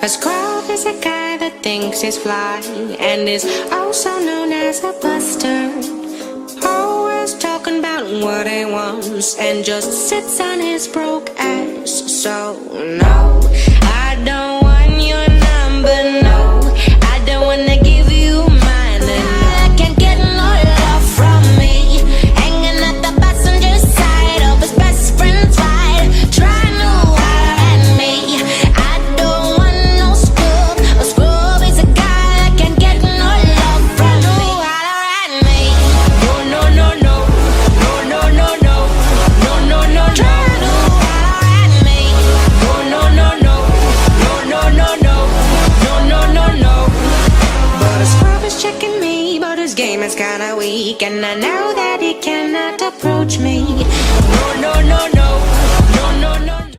A scrub is a guy that thinks he's fly and is also known as a buster. Always talking about what he wants and just sits on his broke ass. So no, I don't want your number, no, I don't wanna give you mine, and I can't get no love from me. Hanging at the passenger side of his best friend's ride, trying to holler at me. I don't want no scrub. A scrub is a guy that can't get no love from me. Holler at me. No, no, no, no, no, no, no, no, no, no, no, no. Trying to holler at me. No, no, no, no, no, no, no, no, no, no, no, no. But a scrub is checking me, but his game is kinda weak, and I know